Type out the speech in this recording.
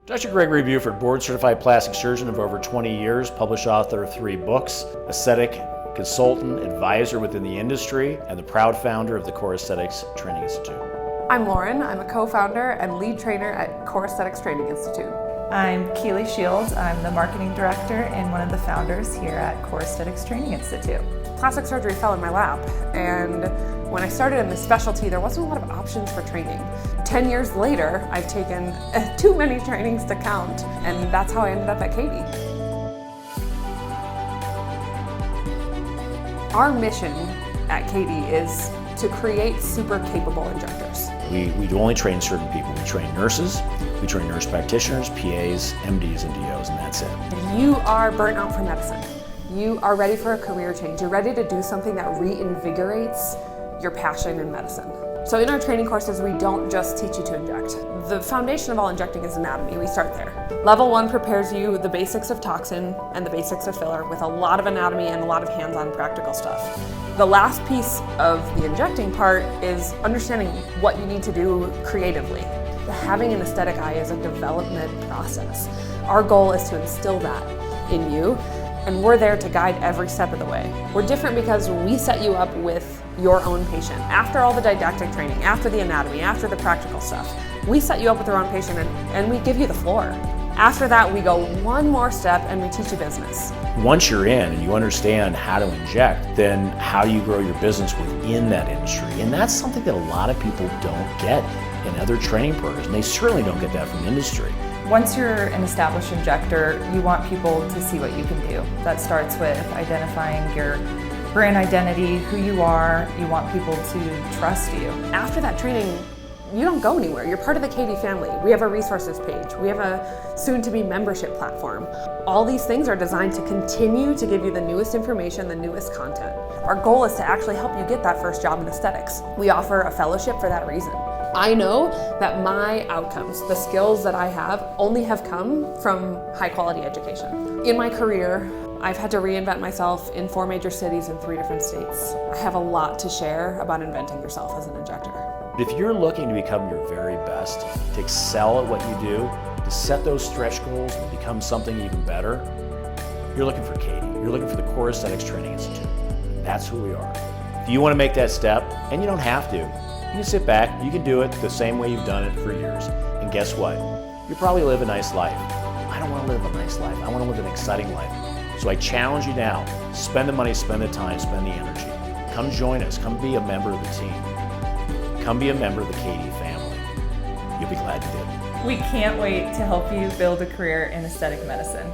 Dr. Gregory Buford, board-certified plastic surgeon of over 20 years, published author of 3 books, aesthetic consultant, advisor within the industry, and the proud founder of the Core Aesthetics Training Institute. I'm Lauren. I'm a co-founder and lead trainer at Core Aesthetics Training Institute. I'm Keely Shields. I'm the marketing director and one of the founders here at Core Aesthetics Training Institute. Plastic surgery fell in my lap, and when I started in this specialty, there wasn't a lot of options for training. 10 years later, I've taken too many trainings to count, and that's how I ended up at Katie. Our mission at Katie is to create super capable injectors. We do only train certain people. We train nurses, we train nurse practitioners, PAs, MDs, and DOs, and that's it. If you are burnt out from medicine, you are ready for a career change, you're ready to do something that reinvigorates your passion in medicine. So in our training courses, we don't just teach you to inject. The foundation of all injecting is anatomy. We start there. Level 1 prepares you the basics of toxin and the basics of filler with a lot of anatomy and a lot of hands-on practical stuff. The last piece of the injecting part is understanding what you need to do creatively. Having an aesthetic eye is a development process. Our goal is to instill that in you, and we're there to guide every step of the way. We're different because we set you up with your own patient. After all the didactic training, after the anatomy, after the practical stuff, we set you up with your own patient and we give you the floor. After that, we go one more step and we teach you business. Once you're in and you understand how to inject, then how do you grow your business within that industry? And that's something that a lot of people don't get in other training programs, and they certainly don't get that from industry. Once you're an established injector, you want people to see what you can do. That starts with identifying your brand identity, who you are. You want people to trust you. After that training, you don't go anywhere. You're part of the Katie family. We have a resources page. We have a soon-to-be membership platform. All these things are designed to continue to give you the newest information, the newest content. Our goal is to actually help you get that first job in aesthetics. We offer a fellowship for that reason. I know that my outcomes, the skills that I have, only have come from high-quality education. In my career, I've had to reinvent myself in 4 major cities in 3 different states. I have a lot to share about inventing yourself as an injector. If you're looking to become your very best, to excel at what you do, to set those stretch goals and become something even better, you're looking for Katie. You're looking for the Core Aesthetics Training Institute. That's who we are. If you want to make that step, and you don't have to, you can sit back, you can do it the same way you've done it for years. And guess what? You probably live a nice life. I don't want to live a nice life. I want to live an exciting life. So I challenge you now, spend the money, spend the time, spend the energy. Come join us, come be a member of the team. Come be a member of the Katie family. You'll be glad you did. We can't wait to help you build a career in aesthetic medicine.